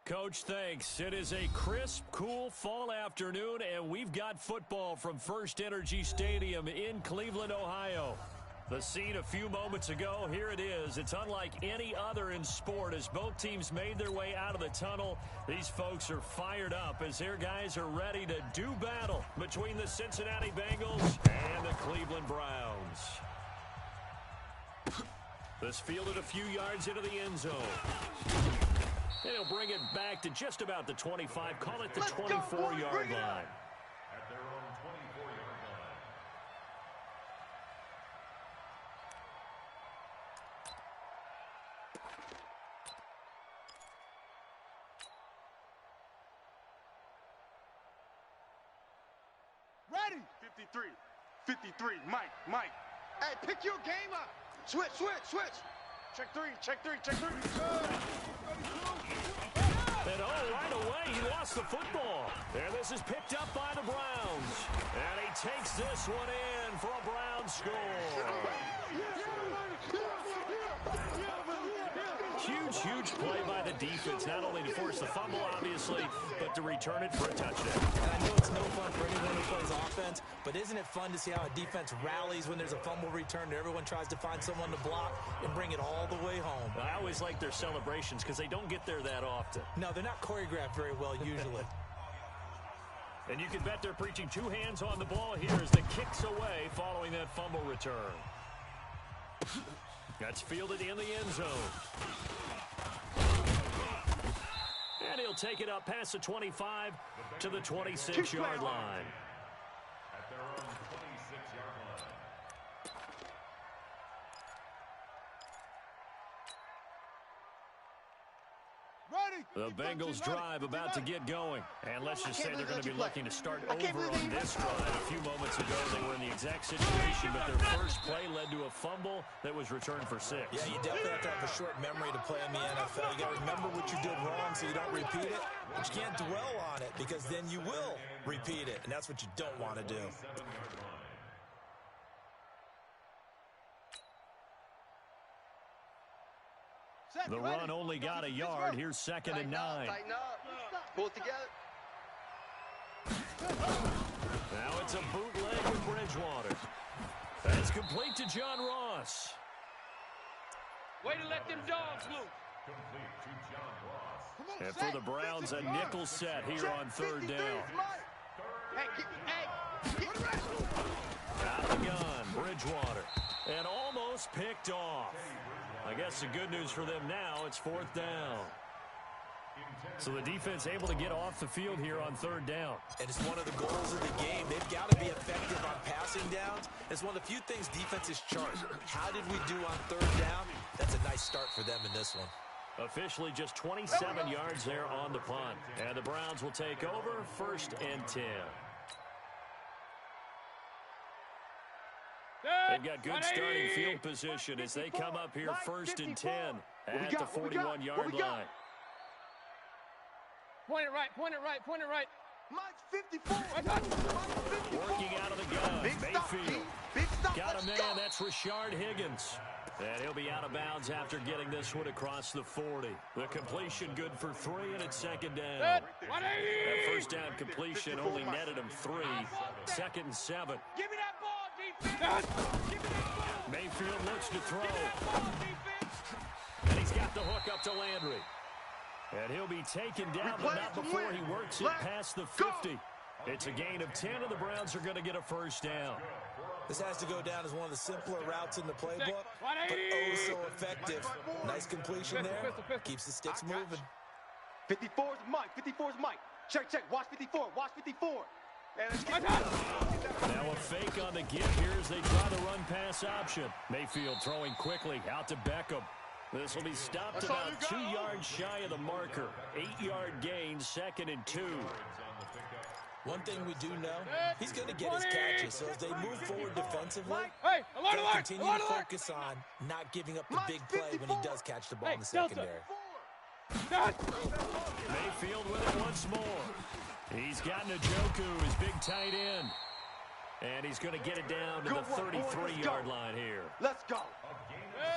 Coach, thanks. It is a crisp, cool fall afternoon, and we've got football from First Energy Stadium in Cleveland, Ohio. The scene a few moments ago, here it is. It's unlike any other in sport as both teams made their way out of the tunnel. These folks are fired up as their guys are ready to do battle between the Cincinnati Bengals and the Cleveland Browns. This fielded a few yards into the end zone. And he'll bring it back to just about the 25, call it the 24-yard line. At their own 24-yard line. Ready. 53, Mike. Hey, pick your game up. Switch. Check three. And right away, he lost the football. And this is picked up by the Browns. And he takes this one in for a Browns score. Huge play by the defense, not only to force the fumble, obviously, but to return it for a touchdown. And I know it's no fun for anyone who plays offense, but isn't it fun to see how a defense rallies when there's a fumble return and everyone tries to find someone to block and bring it all the way home? I always like their celebrations because they don't get there that often. No, they're not choreographed very well usually. And you can bet they're preaching two hands on the ball here as the kick's away following that fumble return. That's fielded in the end zone. And he'll take it up past the 25 to the 26-yard line. At their own 26-yard line. Ready. The Bengals drive about to get going. And let's just say they're going to be looking to start over on this drive. A few moments ago, they were in the exact situation, but their first play led to a fumble that was returned for 6. Yeah, you definitely have to have a short memory to play in the NFL. You got to remember what you did wrong so you don't repeat it, but you can't dwell on it because then you will repeat it, and that's what you don't want to do. The run only got a yard. Here's 2nd and 9. Tighten up. Pull it together. Now it's a bootleg with Bridgewater. And it's complete to John Ross. Way to let them dogs loose. Complete to John Ross. And for the Browns, a nickel set here on 3rd down. Out the gun, Bridgewater. And almost picked off. I guess the good news for them now, it's 4th down. So the defense able to get off the field here on 3rd down. And it's one of the goals of the game. They've got to be effective on passing downs. It's one of the few things defenses chart. How did we do on 3rd down? That's a nice start for them in this one. Officially just 27 yards there on the punt. And the Browns will take over 1st and 10. They've got good starting field position as they come up here 1st and 10 at the 41-yard line. Point it right. Mike's 54. Working out of the gun, Mayfield. Got a man, that's Rashard Higgins. And he'll be out of bounds after getting this one across the 40. The completion good for 3, and it's 2nd down. That first down completion only netted him 3. 2nd and 7. Give me that ball, defense. Give me that ball. Mayfield looks to throw. Give me that ball, defense. And he's got the hook up to Landry. And he'll be taken down, but not before he works it past the 50. It's a gain of 10, and the Browns are going to get a 1st down. This has to go down as one of the simpler routes in the playbook, but oh so effective. Nice completion there. Keeps the sticks moving. 54 is Mike. Check. Watch 54. And let's get now a fake on the give here as they try the run-pass option. Mayfield throwing quickly out to Beckham. This will be stopped about 2 yards shy of the marker. 8-yard gain, 2nd and 2. One thing we do know, he's going to get his catches. So as they move forward defensively, they'll continue to focus on not giving up the big play when he does catch the ball in the secondary. Mayfield with it once more. He's got Njoku, his big tight end. And he's going to get it down to the 33-yard line here. Let's go.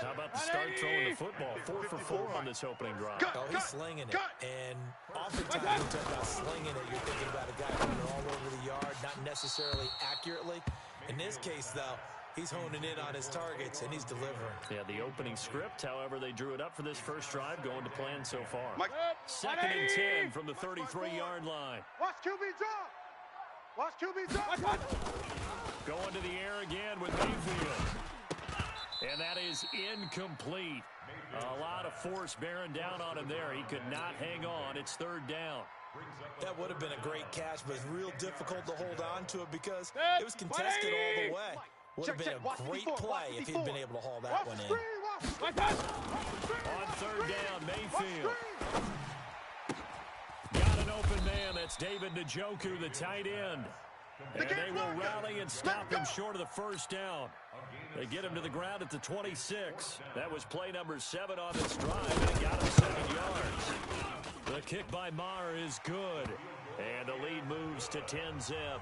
How about the start throwing the football? 4 for 4 on this opening drive. Oh, he's slinging it. And oftentimes when you talk about slinging it, you're thinking about a guy running all over the yard, not necessarily accurately. In this case, though, he's honing in on his targets, and he's delivering. Yeah, the opening script, however, they drew it up for this first drive, going to plan so far. Mike. 2nd and 10 from the 33-yard line. Watch QB drop. Watch QB drop. Going to the air again with Mayfield. And that is incomplete. A lot of force bearing down on him there. He could not hang on. It's 3rd down. That would have been a great catch, but it's real difficult to hold on to it because it was contested all the way. Would have been a great play if he'd been able to haul that one in. On 3rd down, Mayfield. Got an open man. That's David Njoku, the tight end. And they will rally and stop him short of the 1st down. They get him to the ground at the 26. That was play number 7 on this drive, and it got him 7 yards. The kick by Maher is good, and the lead moves to 10-zip.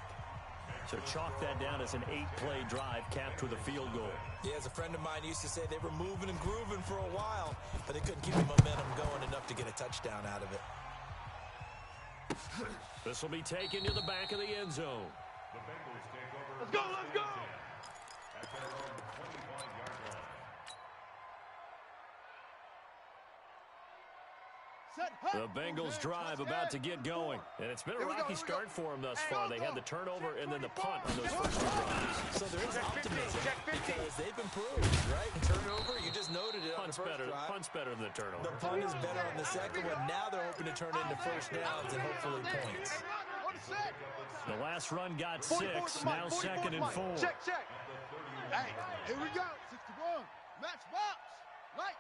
So chalk that down as an 8-play drive capped with a field goal. Yeah, as a friend of mine used to say, they were moving and grooving for a while, but they couldn't keep the momentum going enough to get a touchdown out of it. This will be taken to the back of the end zone. The Bengals take over. Let's go, let's go. At their own 25-yard line. The Bengals drive about to get going. And it's been a rocky start for them thus far. They had the turnover and then the punt on those first 2 drives. So there is optimism because they've improved, right? Turnover, you just noted it on the first drive. Punt's better than the turnover. The punt is better on the second one. Now they're hoping to turn into first downs and hopefully points. The last run got 6. Now 2nd and 4. Check. Hey, here we go. 61. Match box. Right.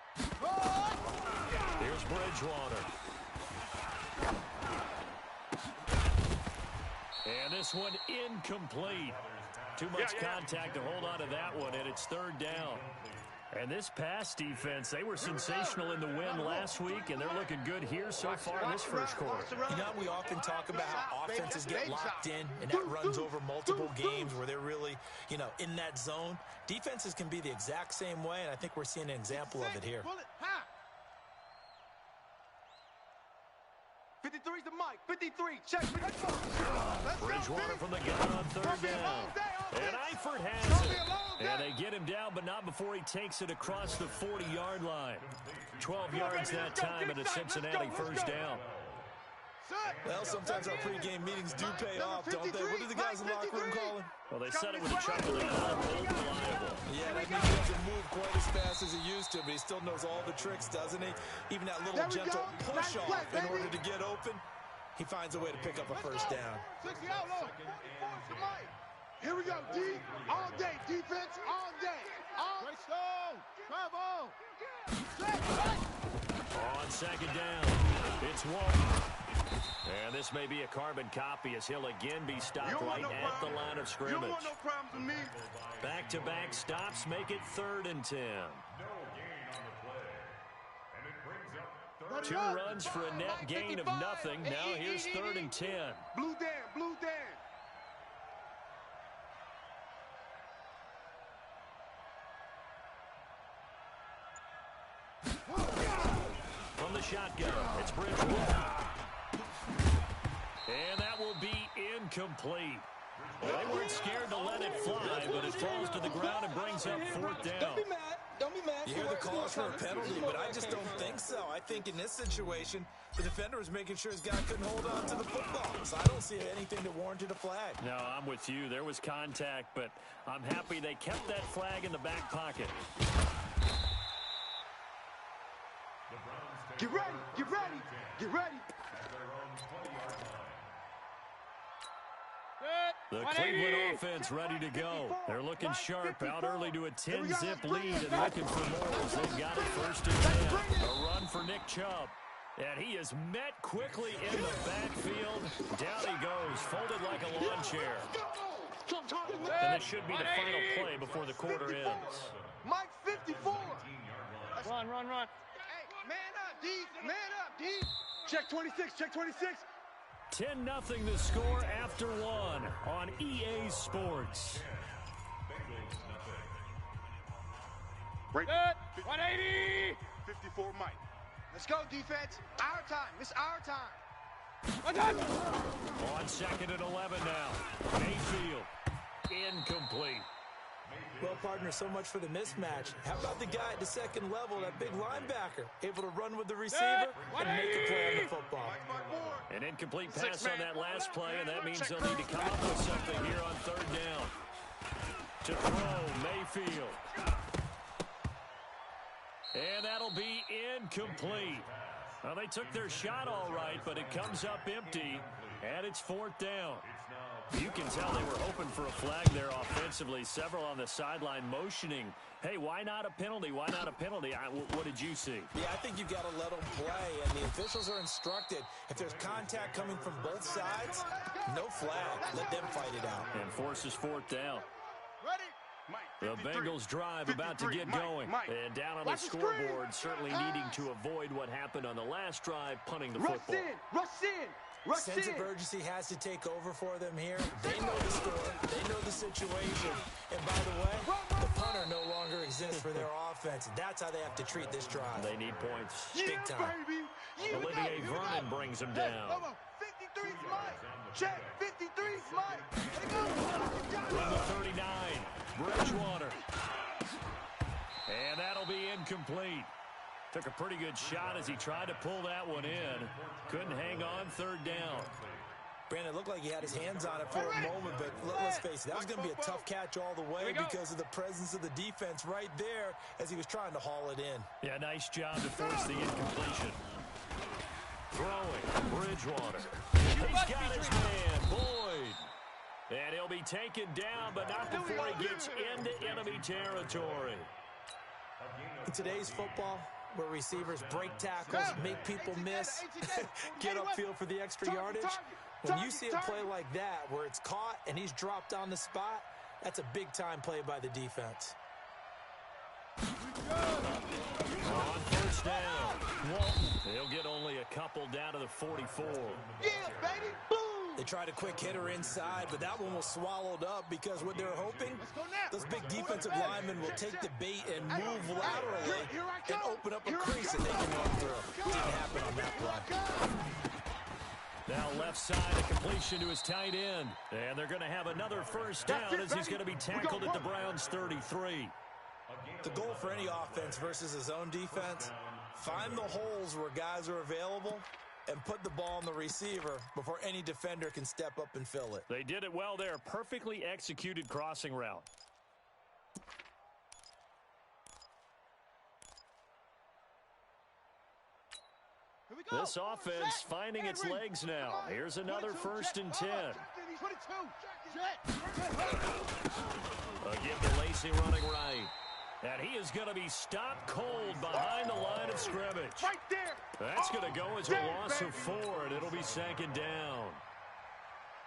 Here's Bridgewater. And this one incomplete. Too much contact to hold on to that one, and it's 3rd down. And this pass defense, they were sensational in the win last week, and they're looking good here so far in this first quarter. You know, we often talk about how offenses get locked in, and that runs over multiple games where they're really, you know, in that zone. Defenses can be the exact same way, and I think we're seeing an example of it here. 53's the mic. 53. Check. Bridgewater from the gun on 3rd down. And Eifert has it. And they get him down, but not before he takes it across the 40-yard line. 12 yards that time, and a Cincinnati 1st down. Well, sometimes our pregame meetings do pay off, don't they? What do the guys in the locker room call him? Well, they said it with a chuckle. They call him reliable. Yeah, that means he doesn't move quite as fast as he used to, but he still knows all the tricks, doesn't he? Even that little gentle push-off in order to get open, he finds a way to pick up a 1st down. Here we go, D. All day. Defense all day. Great stone. Bravo. On 2nd down, it's Walton. And this may be a carbon copy as he'll again be stopped right at the line of scrimmage. You don't want no problems with me. Back-to-back stops make it 3rd and 10. No gain on the play. And it brings up 2 runs for a net gain of nothing. Now here's 3rd and 10. Blue Dan. From the shotgun, it's Bridgewater. And that will be incomplete. Well, they weren't scared to let it fly, but it falls to the ground and brings up 4th down. Don't be mad. You hear the calls for a penalty, but I just don't think so. I think in this situation, the defender was making sure his guy couldn't hold on to the football. So I don't see anything that warranted a flag. No, I'm with you. There was contact, but I'm happy they kept that flag in the back pocket. Get ready. The Cleveland offense ready to go. They're looking sharp, out early to a 10-zip lead and looking for more as they've got it 1st and 10. A run for Nick Chubb. And he is met quickly in the backfield. Down he goes, folded like a lawn chair. And it should be the final play before the quarter ends. Mike 54. Run. Hey, man up, D. Check 26. 10-0 the score after 1 on EA Sports. Right. 180. 54 Mike. Let's go, defense. Our time. It's our time. On 2nd and 11 now. Mayfield. Incomplete. Well, partner, so much for the mismatch. How about the guy at the second level, that big linebacker, able to run with the receiver and make a play on the football? An incomplete pass on that last play, and that means they'll need to come up with something here on 3rd down. To throw, Mayfield. And that'll be incomplete. Well, they took their shot all right, but it comes up empty, and it's 4th down. You can tell they were hoping for a flag there offensively. Several on the sideline motioning, hey, why not a penalty? Why not a penalty? What did you see? Yeah, I think you've got to let them play, and the officials are instructed. If there's contact coming from both sides, no flag. Let them fight it out. And forces 4th down. Ready? The Bengals drive about to get going. And down on the scoreboard, certainly needing to avoid what happened on the last drive, punting the football. Rush in. Sense of urgency has to take over for them here. They know the score. They know the situation. And by the way, the punter no longer exists for their offense. That's how they have to treat this drive. They need points. Big time. Olivier Vernon brings them down. 53's Mike. Check. 53's Mike. From the 39, Bridgewater. And that'll be incomplete. Took a pretty good shot as he tried to pull that one in. Couldn't hang on 3rd down. Brandon, it looked like he had his hands on it for a moment, but let's face it, that was going to be a tough catch all the way because of the presence of the defense right there as he was trying to haul it in. Yeah, nice job to force the incompletion. Throwing, Bridgewater. He's got his man, Boyd. And he'll be taken down, but not before he gets into enemy territory. In today's football, where receivers break tackles, make people miss, get upfield for the extra yardage, when you see a play like that where it's caught and he's dropped on the spot, that's a big-time play by the defense. On 1st down, Walton. He'll get only a couple down to the 44. Yeah, baby. Boom. They tried a quick hitter inside, but that one was swallowed up because what they're hoping, those big defensive linemen will take the bait and move laterally and open up a crease that they can run through. Didn't happen on that play. Now left side, a completion to his tight end. And they're going to have another 1st down as he's going to be tackled at the Browns' 33. The goal for any offense versus a zone defense, find the holes where guys are available and put the ball on the receiver before any defender can step up and fill it. They did it well there. Perfectly executed crossing route. This offense finding its legs now. Here's another 1st and 10. Give to Lacey running right. And he is going to be stopped cold behind the line of scrimmage. Right there. That's going to go as a loss of 4, and it'll be 2nd down.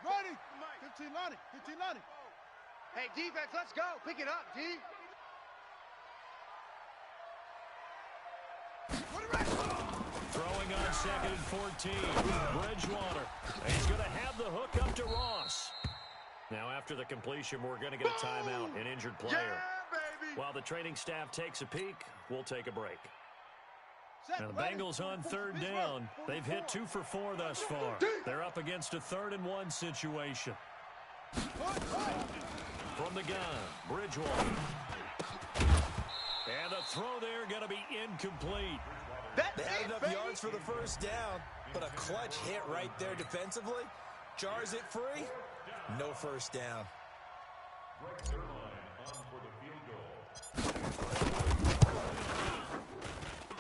Ready. 15 Lonnie. 15 Lonnie. Hey, defense, let's go. Pick it up, D. Throwing on 2nd and 14. Bridgewater. And he's going to have the hook up to Ross. Now, after the completion, we're going to get a timeout, an injured player. Yeah, While the training staff takes a peek, we'll take a break. Now, the Bengals on 3rd down. They've hit 2 for 4 thus far. They're up against a 3rd and 1 situation. From the gun, Bridgewater. And the throw there going to be incomplete. They had enough yards for the 1st down, but a clutch hit right there defensively. Jars it free. No 1st down.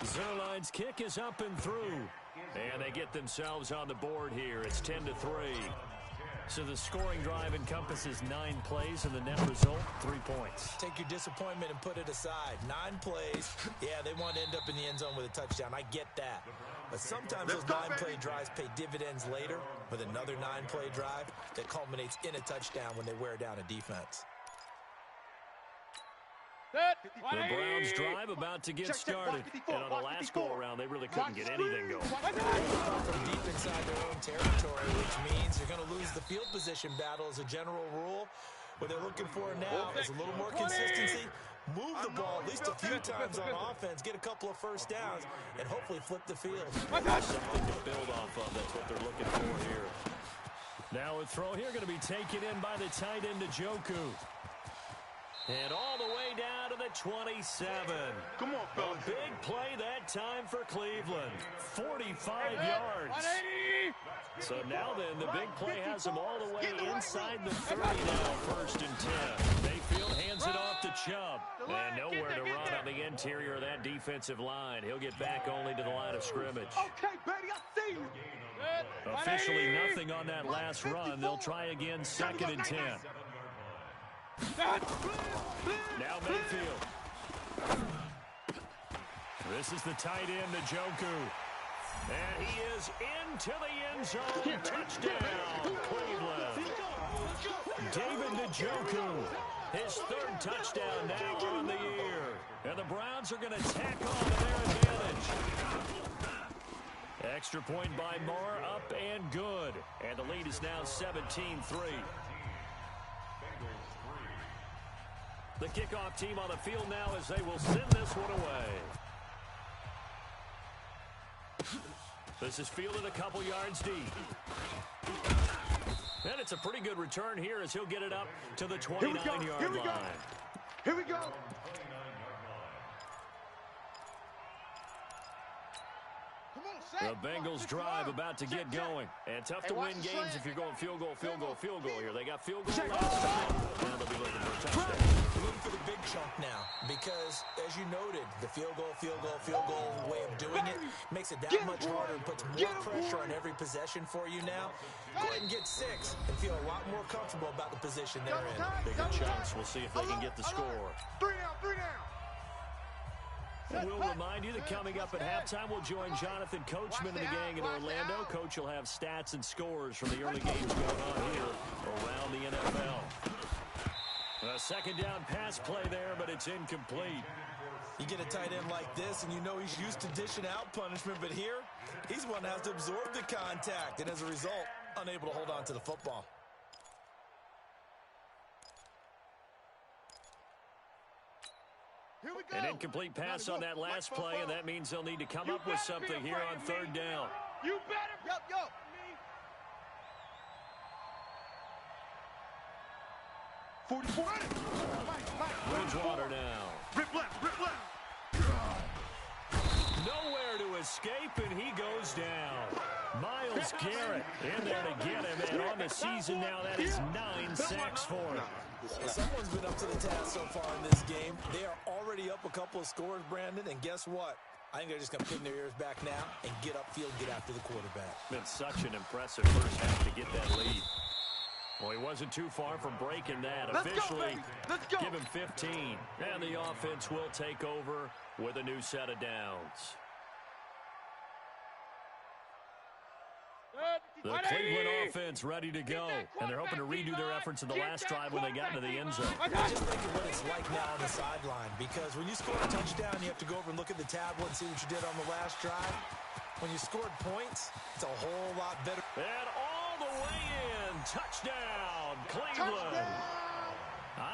Zerline's kick is up and through. And they get themselves on the board here. It's 10-3. So the scoring drive encompasses 9 plays, and the net result, 3 points. Take your disappointment and put it aside. 9 plays. Yeah, they want to end up in the end zone with a touchdown. I get that. But sometimes those 9-play drives pay dividends later with another 9-play drive that culminates in a touchdown when they wear down a defense. The Browns drive about to get started. And on the last go-around, they really couldn't get anything going. From deep inside their own territory, which means you're going to lose the field position battle as a general rule. What they're looking for now is a little more consistency, move the ball at least a few times on offense, get a couple of first downs, and hopefully flip the field. Something to build off of. That's what they're looking for here. Now a throw here going to be taken in by the tight end, Njoku. And all the way down to the 27. Come on, fellas. A big play that time for Cleveland. 45 yards. So now then, the big play has them all the way inside the 30 now, 1st and 10. Mayfield hands it off to Chubb. And nowhere to run on the interior of that defensive line. He'll get back only to the line of scrimmage. Okay, baby, I see you. Officially nothing on that last run. They'll try again, 2nd and 10. Now Mayfield. This is the tight end, Njoku. And he is into the end zone. Touchdown, Cleveland. David Njoku. His 3rd touchdown now on the year. And the Browns are going to tack on to their advantage. Extra point by Moore, up and good. And the lead is now 17-3. The kickoff team on the field now as they will send this one away. This is fielded a couple yards deep. And it's a pretty good return here as he'll get it up to the 29-yard line. Here we go. The Bengals drive about to get going. And tough to win games if you're going field goal here. They got field goal last. Now they'll be looking for a touchdown. We're looking for the big chunk now because, as you noted, the field goal way of doing it makes it that much harder and puts more pressure on every possession for you now. Go ahead and get 6 and feel a lot more comfortable about the position they're in. Bigger chunks. We'll see if they can get the score. 3 down. And we'll remind you that coming up at halftime, we'll join Jonathan Coachman and the gang in Orlando. Coach will have stats and scores from the early games going on here around the NFL. A 2nd down pass play there, but it's incomplete. You get a tight end like this, and you know he's used to dishing out punishment, but here, he's one that has to absorb the contact, and as a result, unable to hold on to the football. An incomplete pass on that last play, and that means they'll need to come up with something here on 3rd down. You better. Yo. Bridgewater now. Rip left. Nowhere to escape, and he goes down. Myles Garrett in there to get him, and on the season now, that is 9 sacks for him. Someone's been up to the task so far in this game. They are already up a couple of scores, Brandon, and guess what? I think they're just going to pin their ears back now and get upfield, get after the quarterback. Been such an impressive first half to get that lead. Well, he wasn't too far from breaking that. Officially, give him 15. And the offense will take over with a new set of downs. The Cleveland offense ready to go. And they're hoping to redo their efforts in the last drive when they got into the end zone. Just think of what it's like now on the sideline. Because when you score a touchdown, you have to go over and look at the tablet and see what you did on the last drive. When you scored points, it's a whole lot better. And all the way in. Touchdown, Cleveland.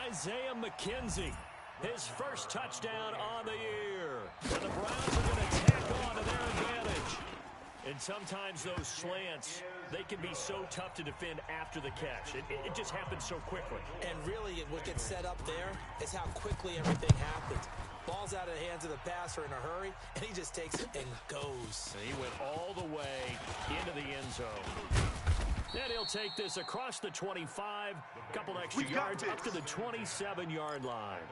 Isaiah McKenzie, his first touchdown on the year. And the Browns are going to tack on to their advantage. And sometimes those slants, they can be so tough to defend after the catch. It just happens so quickly. And really, what gets set up there is how quickly everything happens. Ball's out of the hands of the passer in a hurry, and he just takes it and goes. And he went all the way into the end zone. Then he'll take this across the 25, couple extra yards up to the 27-yard line.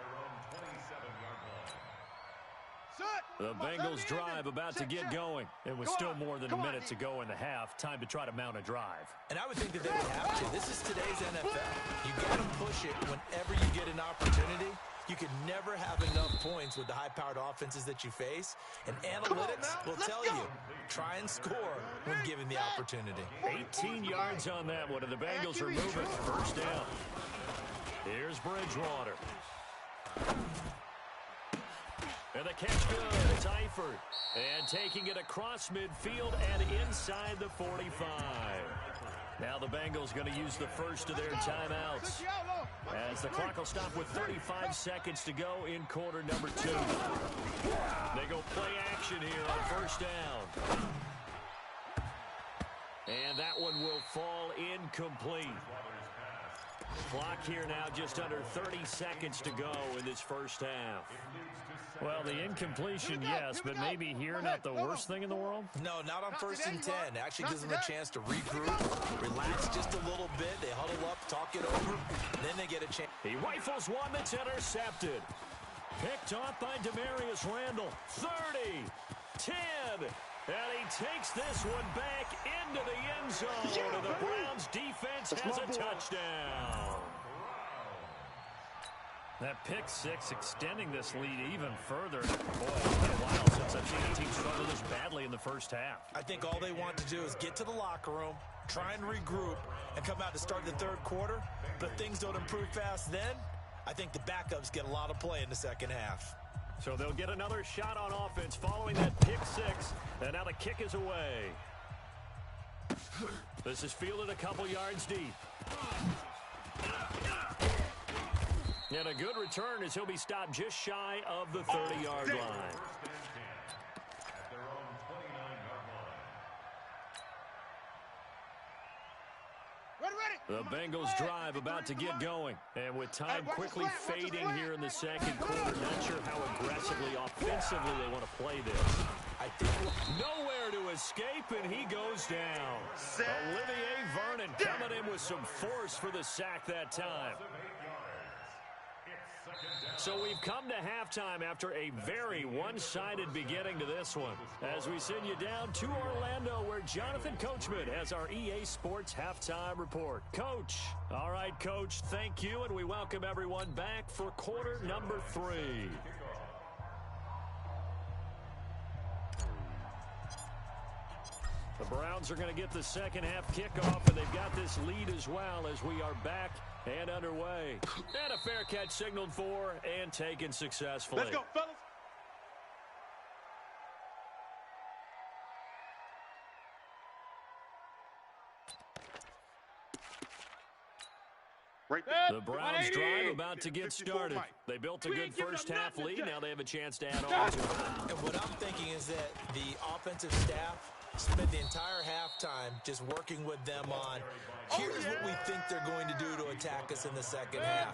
The Bengals drive about to get going. It was still more than a minute to go in the half. Time to try to mount a drive. And I would think that they would have to. This is today's NFL. You got to push it whenever you get an opportunity. You can never have enough points with the high-powered offenses that you face. And analytics will tell you, try and score when given the opportunity. 18 yards on that one, and the Bengals are moving. First down. Here's Bridgewater. And the catch good. It's Eifert. And taking it across midfield and inside the 45. Now the Bengals going to use the first of their timeouts, as the clock will stop with 35 seconds to go in quarter number 2. They go play action here on first down. And that one will fall incomplete. Clock here now just under 30 seconds to go in this first half. Well, the incompletion, yes, but maybe here not the worst thing in the world? No, not on 1st and 10. Actually gives them a chance to regroup, relax just a little bit. They huddle up, talk it over, then they get a chance. He rifles one that's intercepted. Picked off by Demarius Randall. 30, 10, and he takes this one back into the end zone. And the Browns defense has a touchdown. That pick six extending this lead even further. Boy, it's been a while since I've seen a team struggle this badly in the first half. I think all they want to do is get to the locker room, try and regroup, and come out to start the third quarter. But if things don't improve fast then, I think the backups get a lot of play in the second half. So they'll get another shot on offense following that pick six. And now the kick is away. This is fielded a couple yards deep. And a good return as he'll be stopped just shy of the 30-yard line. The Bengals drive about to get going. And with time quickly fading here in the second quarter, not sure how aggressively, offensively they want to play this. I think nowhere to escape, and he goes down. Olivier Vernon coming in with some force for the sack that time. So we've come to halftime after a very one-sided beginning to this one, as we send you down to Orlando, where Jonathan Coachman has our EA Sports Halftime Report. Coach. All right, Coach, thank you, and we welcome everyone back for quarter number 3. The Browns are going to get the second half kickoff, and they've got this lead as well as we are back and underway. And a fair catch signaled for and taken successfully. Let's go, fellas. Right there. The Browns drive about to get started. They built a good first half lead. Now they have a chance to add on to it. And what I'm thinking is that the offensive staff spent the entire halftime just working with them on, here's what we think they're going to do to attack us in the second half.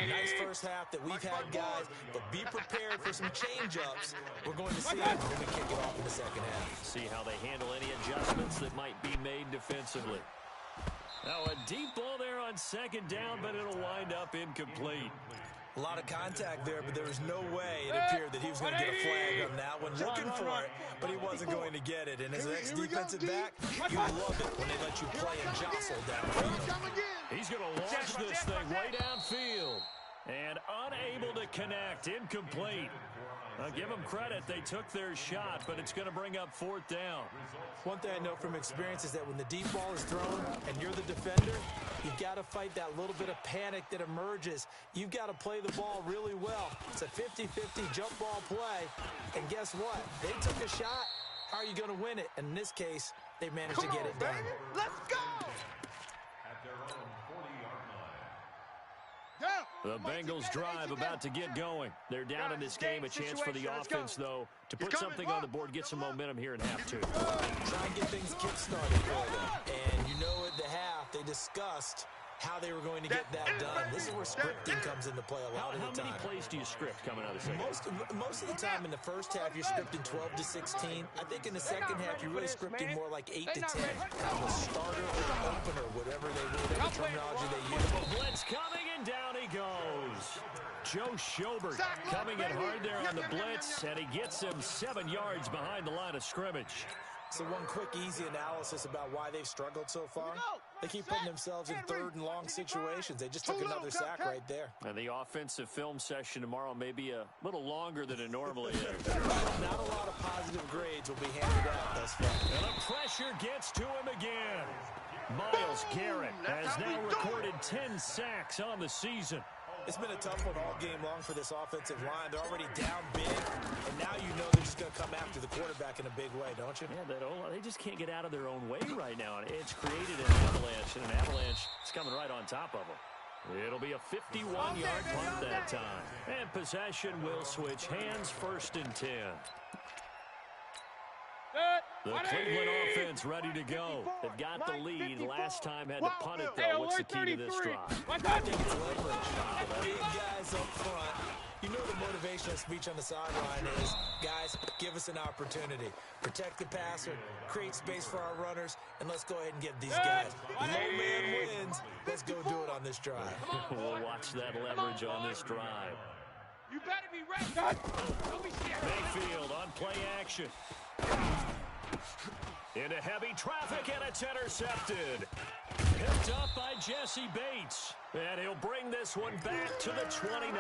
Nice first half that we've had, guys, but be prepared for some change-ups. We're going to see them when we kick it off in the second half. See how they handle any adjustments that might be made defensively. Now a deep ball there on second down, but it'll wind up incomplete. A lot of contact there, but there was no way it appeared that he was going to get a flag on that one. Looking for it, but he wasn't going to get it. And as an ex-defensive back, you love it when they let you play and jostle downfield. He's going to launch this thing way downfield. And unable to connect, incomplete. Now give them credit, they took their shot, but it's going to bring up fourth down. One thing I know from experience is that when the deep ball is thrown and you're the defender, you've got to fight that little bit of panic that emerges. You've got to play the ball really well. It's a 50-50 jump ball play, and guess what? They took a shot. How are you going to win it? And in this case, they managed to get it done. Let's go! The Bengals drive about to get going. They're down in this game. A chance for the offense, though, to put something on the board, get some momentum here in half 2. Try and get things kick-started for them. And you know at the half, they discussed how they were going to get that done. This is where scripting comes into play a lot of the time. How many plays do you script coming out of the second? Most of the time in the first half, you're scripting 12 to 16. I think in the second half, you're really scripting more like 8 to 10. Kind of a starter or an opener, whatever terminology they use. Blitz coming, and down he goes. Joe Schobert coming in hard there on the blitz, and he gets him 7 yards behind the line of scrimmage. So one quick, easy analysis about why they've struggled so far. They keep putting themselves in third and long situations. They just took another sack right there. And the offensive film session tomorrow may be a little longer than it normally is. Not a lot of positive grades will be handed out thus far. And the pressure gets to him again. Myles Garrett has now recorded 10 sacks on the season. It's been a tough one all game long for this offensive line. They're already down big, and now you know they're just going to come after the quarterback in a big way, don't you? Yeah, they just can't get out of their own way right now. It's created an avalanche, and an avalanche is coming right on top of them. It'll be a 51-yard punt that time. And possession will switch hands, 1st and 10. The Cleveland offense ready to go. They've got the lead. Last time had to punt it, though. What's the key to this drive? I think it's leverage. Big guys up front. You know the motivational speech on the sideline is, guys, give us an opportunity. Protect the passer, create space for our runners, and let's go ahead and give these guys. Low man wins. Let's go do it on this drive. We'll watch that leverage on this drive. You better be ready. Don't be scared. Mayfield on play action. Into heavy traffic, and it's intercepted. Picked up by Jesse Bates. And he'll bring this one back to the 29.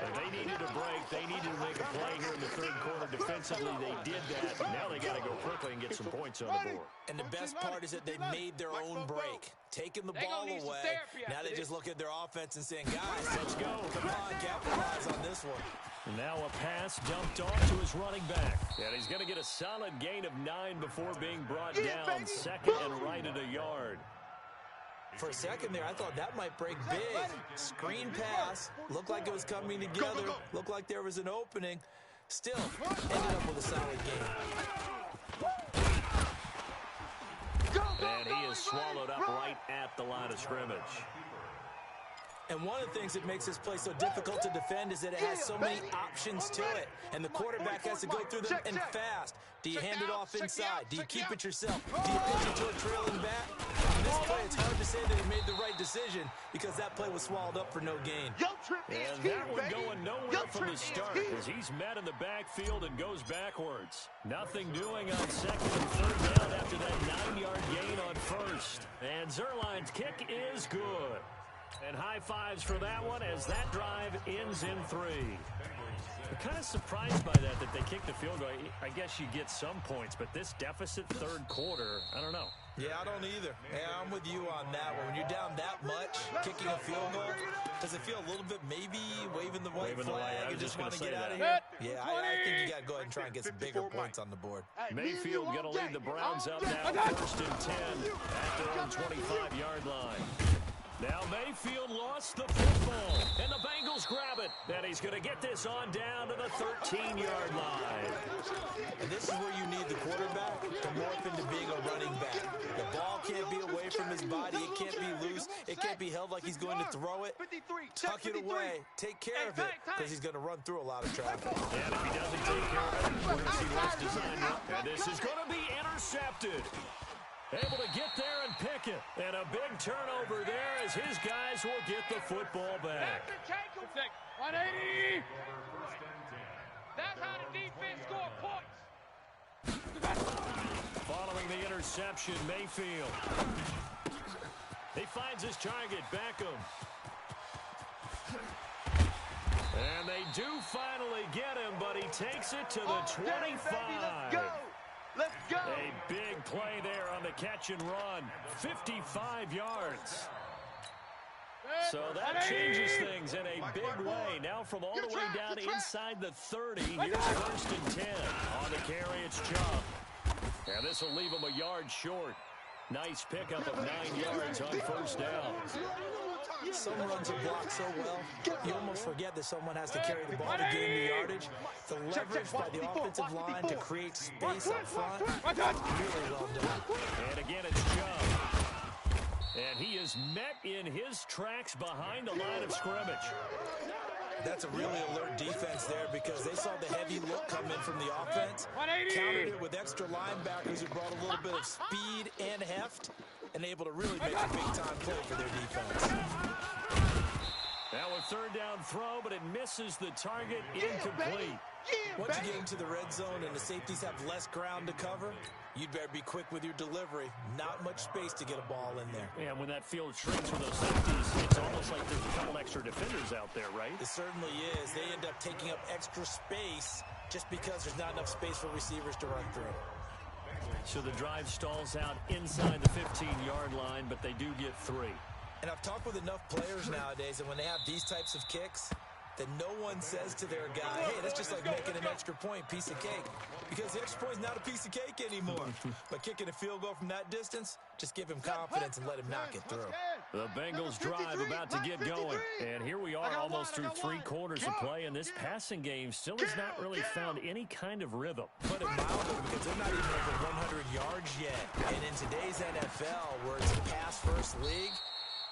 And they needed a break. They needed to make a play here in the 3rd quarter. Defensively, they did that. Now they got to go quickly and get some points on the board. And the best part is that they made their own break. Taking the ball away. Now they just look at their offense and saying, guys, let's go. Come on, capitalize on this one. Now a pass dumped off to his running back. And he's going to get a solid gain of 9 before being brought down. 2nd and right at a yard. For a second there, I thought that might break big. Screen pass. Looked like it was coming together. Looked like there was an opening. Still, ended up with a solid game. And he is swallowed up right at the line of scrimmage. And one of the things that makes this play so difficult to defend is that it has so many options to it. And the quarterback has to go through them and fast. Do you hand it off inside? Do you keep it yourself? Do you pitch it to a trailing back? In this play, it's hard to say that he made the right decision because that play was swallowed up for no gain. And that one going nowhere from the start as he's met in the backfield and goes backwards. Nothing doing on 2nd and 3rd down after that 9-yard gain on 1st. And Zerline's kick is good. And high fives for that one as that drive ends in 3. I'm kind of surprised by that they kicked the field goal. I guess you get some points, but this deficit 3rd quarter, I don't know. Yeah, I don't either. Yeah, I'm with you on that one. When you're down that much, kicking a field goal, does it feel a little bit maybe waving the white flag and just want to get out of here? Yeah, I think you got to go ahead and try and get some bigger points on the board. Mayfield going to lead the Browns up now, 1st and 10 at their own 25-yard line. Now Mayfield lost the football, and the Bengals grab it. And he's going to get this on down to the 13-yard line. And this is where you need the quarterback to morph into being a running back. The ball can't be away from his body. It can't be loose. It can't be held like he's going to throw it. Tuck it away. Take care of it because he's going to run through a lot of traffic. And if he doesn't take care of it, we're going to see less design. And this is going to be intercepted. Able to get there and pick it. And a big turnover there as his guys will get the football back. 180. That's how the defense score points. Following the interception, Mayfield. He finds his target, Beckham. And they do finally get him, but he takes it to the 25. Let's go. A big play there on the catch and run. 55 yards. So that changes things in a big way. Now from all the way down inside the 30, here's 1st and 10. On the carry, it's Chubb. And this will leave him a yard short. Nice pickup of 9 yards on 1st down. Some runs are blocked so well, you almost forget that someone has to carry the ball to gain the yardage. The leverage by the offensive line to create space up front, really well done. And again, it's Chubb. And he is met in his tracks behind the line of scrimmage. That's a really alert defense there because they saw the heavy look come in from the offense, countered it with extra linebackers who brought a little bit of speed and heft, and able to really make a big-time play for their defense. Now a 3rd down throw, but it misses the target, incomplete. Once you get into the red zone and the safeties have less ground to cover, you'd better be quick with your delivery. Not much space to get a ball in there. Yeah, when that field shrinks with those safeties, it's almost like there's a couple extra defenders out there, right? It certainly is. They end up taking up extra space just because there's not enough space for receivers to run through. So the drive stalls out inside the 15-yard line, but they do get 3. And I've talked with enough players nowadays, and when they have these types of kicks, that no one says to their guy, hey, that's just like making an extra point, piece of cake. Because the extra point is not a piece of cake anymore. But kicking a field goal from that distance, just give him confidence and let him knock it through. The Bengals drive about to get going. And here we are almost through 3 quarters of play, and this passing game still has not really found any kind of rhythm. Put it mildly, because they're not even over 100 yards yet. And in today's NFL, where it's a pass-first league,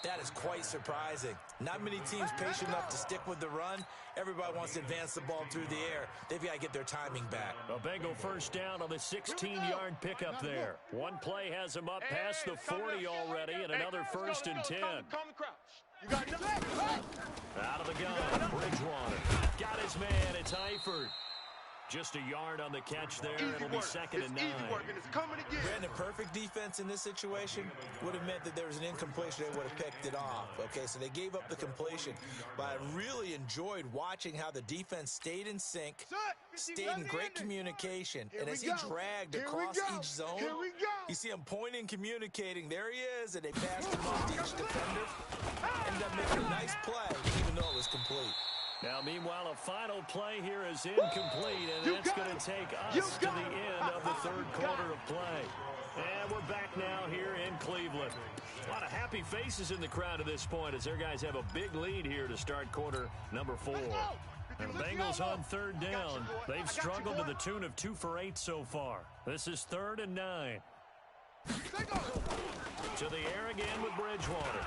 that is quite surprising. Not many teams patient enough to stick with the run. Everybody wants to advance the ball through the air. They've got to get their timing back. A Bengal first down on the 16-yard pickup there. One play has him up past the 40 already, and another first and 10. Out of the gun, Bridgewater. Got his man, it's Eifert. Just a yard on the catch there. It'll be 2nd and 9. Brandon, perfect defense in this situation would have meant that there was an incompletion. They would have picked it off. Okay, so they gave up the completion. But I really enjoyed watching how the defense stayed in sync, stayed in great communication. And as he dragged across each zone, you see him pointing, communicating. There he is, and they passed him off to each defender. Ended up making a nice play, even though it was complete. Now, meanwhile, a final play here is incomplete, and that's going to take us to the end of the 3rd quarter of play. And we're back now here in Cleveland. A lot of happy faces in the crowd at this point as their guys have a big lead here to start quarter number 4. And the Bengals on 3rd down. They've struggled to the tune of 2 for 8 so far. This is 3rd and 9. To the air again with Bridgewater.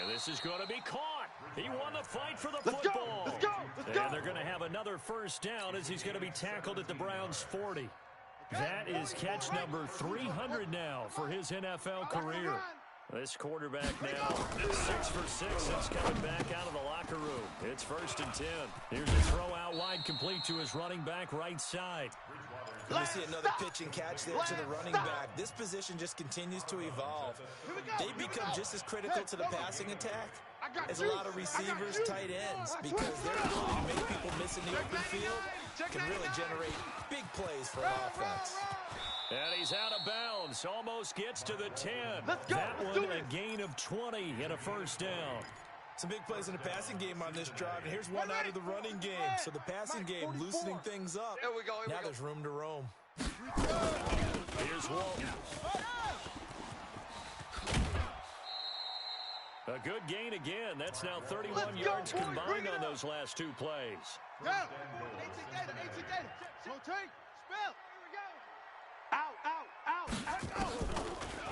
And this is going to be caught. He won the fight for the football. Let's go. And they're going to have another first down as he's going to be tackled at the Browns' 40. That is catch number 300 now for his NFL career. This quarterback now 6 for 6 since coming back out of the locker room. It's 1st and 10. Here's a throw out wide complete to his running back right side. You see another pitch and catch there to the running back. This position just continues to evolve. They become just as critical to the passing attack as a lot of receivers, tight ends, because their ability to make people miss in the open field can really generate big plays for offense. And he's out of bounds. Almost gets to the 10. That one a gain of 20 and a first down. Some big plays in the passing game on this drive, and here's one out of the running game. So the passing game loosening things up. Now there's room to roam. Here's Walton. A good gain again. That's now 31 yards combined on those last 2 plays.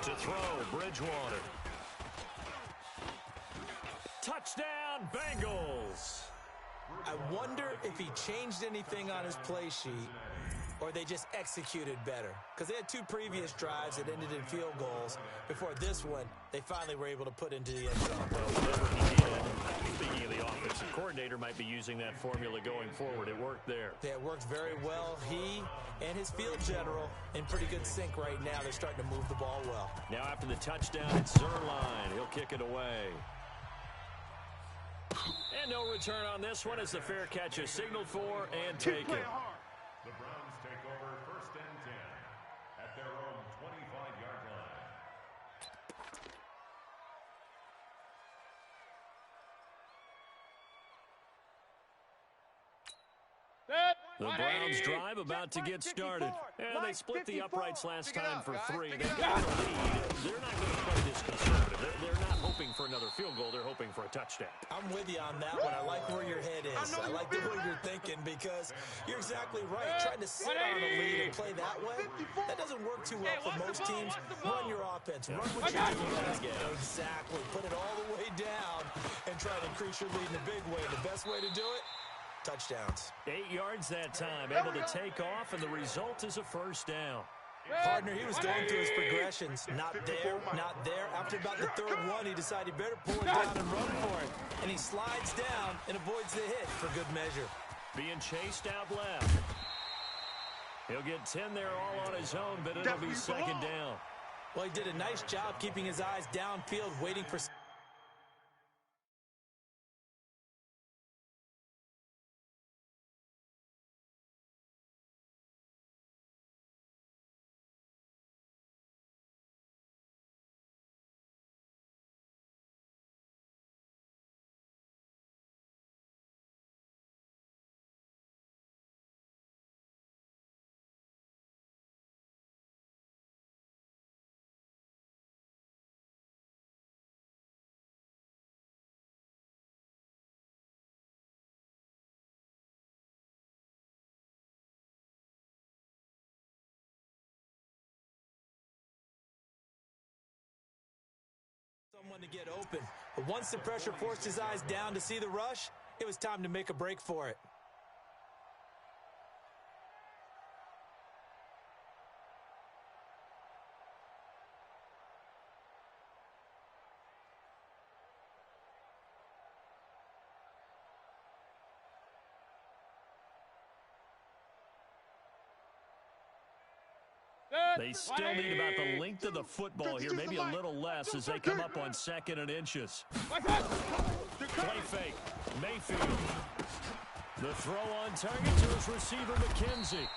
To throw, Bridgewater. Touchdown, Bengals. I wonder if he changed anything on his play sheet or they just executed better. Because they had 2 previous drives that ended in field goals. Before this one, they finally were able to put into the end zone. Whatever he did, speaking of the offensive coordinator, might be using that formula going forward. It worked there. Yeah, it worked very well. He and his field general in pretty good sync right now. They're starting to move the ball well. Now after the touchdown, it's Zerline. He'll kick it away. And no return on this one as the fair catch is signaled for and taken. The Browns take over 1st and 10 at their own 25-yard line. The Browns drive about to get started. And they split the uprights last time for 3. They got the lead. They're not going to play this conservative. They're not hoping for another field goal. They're hoping for a touchdown. I'm with you on that one. I like where your head is. I like the way you're thinking because you're exactly right. Trying to sit on a lead and play that way, that doesn't work too well for most teams. Run your offense. Run what you're doing. Exactly. Put it all the way down and try to increase your lead in a big way. The best way to do it, touchdowns. 8 yards that time, able to take off, and the result is a first down. Partner, he was going through his progressions. Not there, not there. After about the 3rd one, he decided he better pull it down and run for it. And he slides down and avoids the hit for good measure. Being chased out left. He'll get 10 there all on his own, but it'll be 2nd down. Well, he did a nice job keeping his eyes downfield, waiting for one to get open. But once the pressure forced his eyes down to see the rush, it was time to make a break for it. They still need about the length of the football here, maybe a little less as they come up on 2nd and inches. Play fake. Mayfield. The throw on target to his receiver, McKenzie.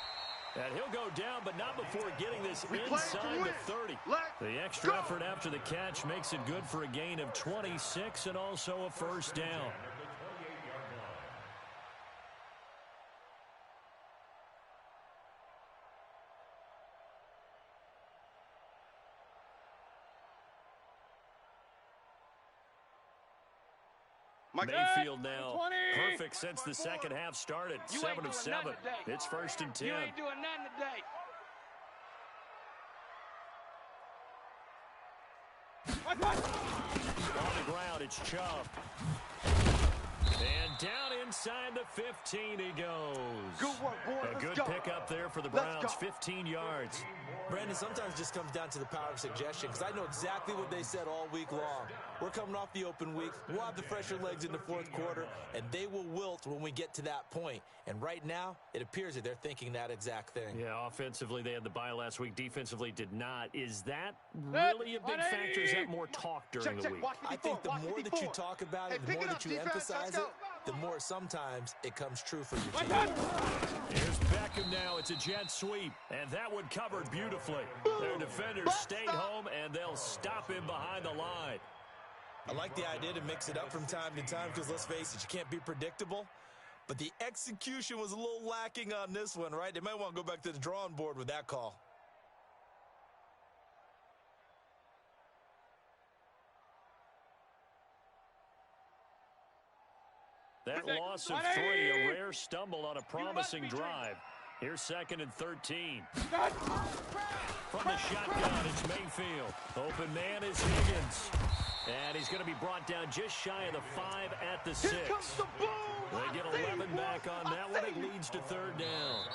And he'll go down, but not before getting this inside the 30. The extra effort after the catch makes it good for a gain of 26 and also a first down. Mayfield now perfect since the second half started. 7 of 7. It's 1st and 10. You ain't doing nothing today. On the ground, it's Chubb. And down inside the 15 he goes. Good work, boy. A good pickup there for the Browns, 15 yards. Brandon, sometimes it just comes down to the power of suggestion, because I know exactly what they said all week long. We're coming off the open week. We'll have the fresher legs in the 4th quarter, and they will wilt when we get to that point. And right now, it appears that they're thinking that exact thing. Yeah, offensively, they had the bye last week. Defensively, did not. Is that really a big factor? Is that more talk during the week? I think the more that you talk about it, the more that you emphasize it, the more sometimes it comes true for your team. Here's Beckham now. It's a jet sweep, and that one covered beautifully. Their defenders stayed home, and they'll stop him behind the line. I like the idea to mix it up from time to time because, let's face it, you can't be predictable. But the execution was a little lacking on this one, right? They might want to go back to the drawing board with that call. That loss of 3, a rare stumble on a promising drive. Here's 2nd and 13. From the shotgun, it's Mayfield. Open man is Higgins. And he's going to be brought down just shy of the 5 at the 6. They get 11 back on that one. It leads to 3rd down.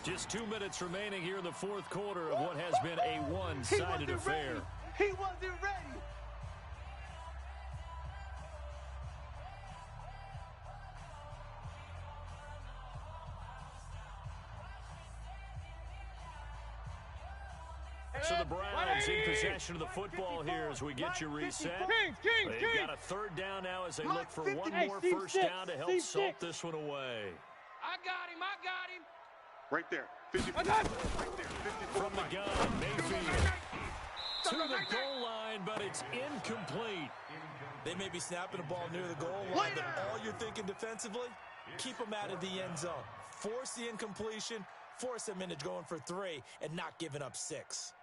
Just 2 minutes remaining here in the 4th quarter of what has been a one-sided affair. He wasn't ready. So the Browns in possession of the football here as we get you reset. They've got a 3rd down now as they look for one more first down to help salt this one away. I got him. Right there. 50. Right there. 54. From the gun, Mayfield to the goal line, but it's incomplete. They may be snapping the ball near the goal line, but all you're thinking defensively, keep them out of the end zone. Force the incompletion, force them into going for 3, and not giving up 6.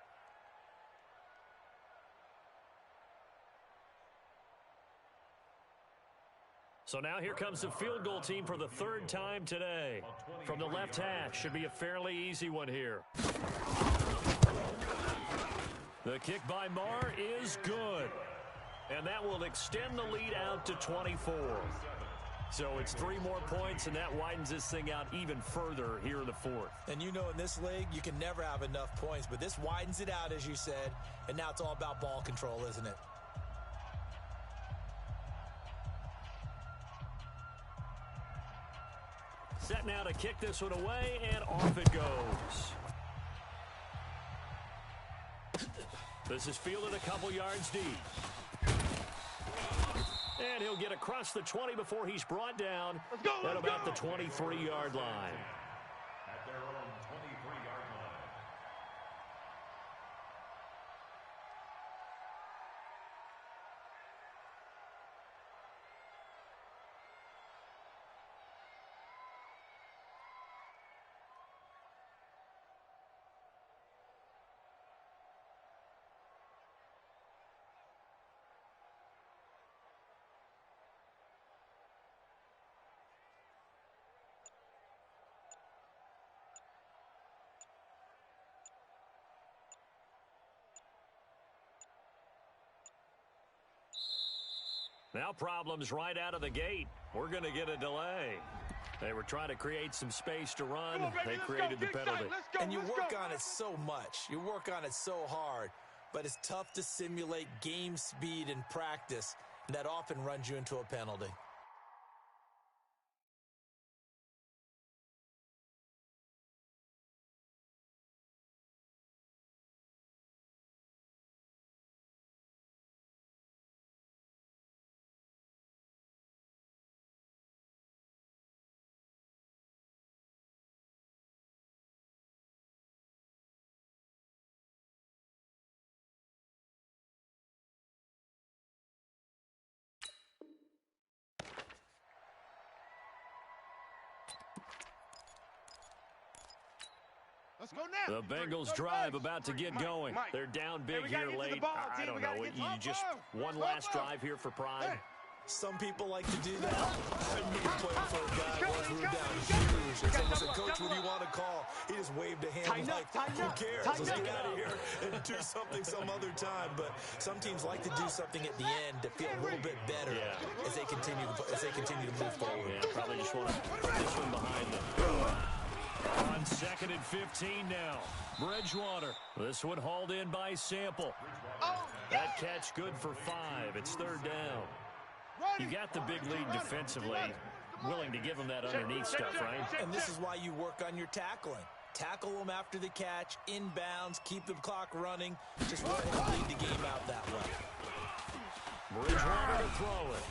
So now here comes the field goal team for the 3rd time today. From the left hash, should be a fairly easy one here. The kick by Marr is good. And that will extend the lead out to 24. So it's 3 more points, and that widens this thing out even further here in the 4th. And you know in this league, you can never have enough points, but this widens it out, as you said, and now it's all about ball control, isn't it? Set now to kick this one away, and off it goes. This is fielded a couple yards deep. And he'll get across the 20 before he's brought down at about the 23-yard line. At their own 23-yard line. Now problems right out of the gate. We're going to get a delay. They were trying to create some space to run. They created the penalty. And you work on it so much. You work on it so hard. But it's tough to simulate game speed in practice. And that often runs you into a penalty. Let's go now. The Bengals drive about to get going. They're down big here late. I don't know. You just one last drive here for pride. Some people like to do that. I remember playing for a guy once who was down huge. And someone said, Coach, what do you want to call? He just waved a hand like, who cares? Let's get out of here and do something some other time. But some teams like to do something at the end to feel a little bit better as they continue to move forward. Yeah, probably just want to put this one behind them. On 2nd and 15 now. Bridgewater. This one hauled in by Sample. That catch good for 5. It's 3rd down. You got the big lead defensively. Willing to give them that underneath stuff, right? And this is why you work on your tackling. Tackle them after the catch, inbounds, keep the clock running. Just go ahead and lead the game out that way. Bridgewater to throw it.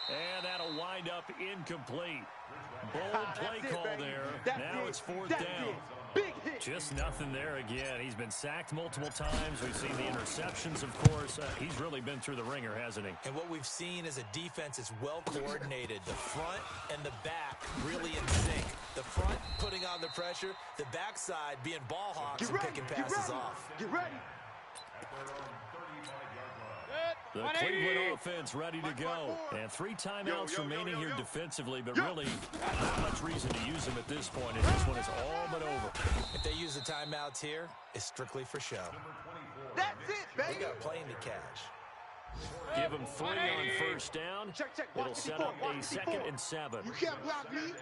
And that'll wind up incomplete. Bold play call there. Now it's 4th down. Just nothing there again. He's been sacked multiple times. We've seen the interceptions, of course. He's really been through the ringer, hasn't he? And what we've seen is a defense that's well coordinated. The front and the back really in sync. The front putting on the pressure. The backside being ball hawks and picking passes off. Get ready. The Cleveland offense ready to go. And 3 timeouts remaining here defensively, but really not much reason to use them at this point, as this one is all but over. If they use the timeouts here, it's strictly for show. That's it, baby. They got a plane to catch. Give them 3 on 1st down. It'll set up a 2nd and 7. You can't block me.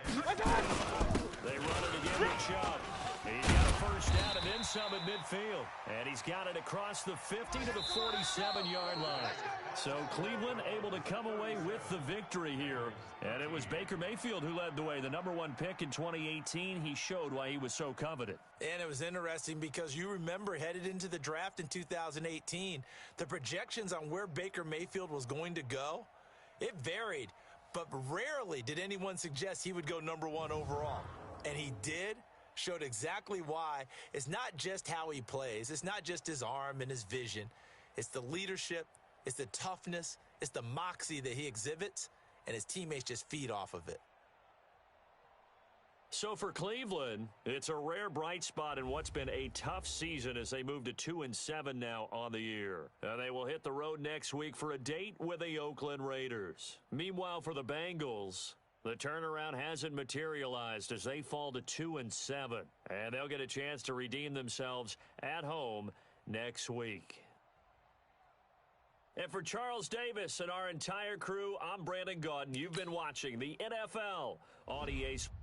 They run it again with Chubb. He's got a 1st down and then some at midfield. And he's got it across the 50 to the 47-yard line. So Cleveland able to come away with the victory here. And it was Baker Mayfield who led the way. The #1 pick in 2018. He showed why he was so coveted. And it was interesting because you remember headed into the draft in 2018, the projections on where Baker Mayfield was going to go, it varied. But rarely did anyone suggest he would go #1 overall. And he did. Showed exactly why. It's not just how he plays. It's not just his arm and his vision. It's the leadership. It's the toughness. It's the moxie that he exhibits. And his teammates just feed off of it. So for Cleveland, it's a rare bright spot in what's been a tough season as they move to 2-7 now on the year. And they will hit the road next week for a date with the Oakland Raiders. Meanwhile, for the Bengals, the turnaround hasn't materialized as they fall to 2-7. And they'll get a chance to redeem themselves at home next week. And for Charles Davis and our entire crew, I'm Brandon Gaudin. You've been watching the NFL on EA Sports.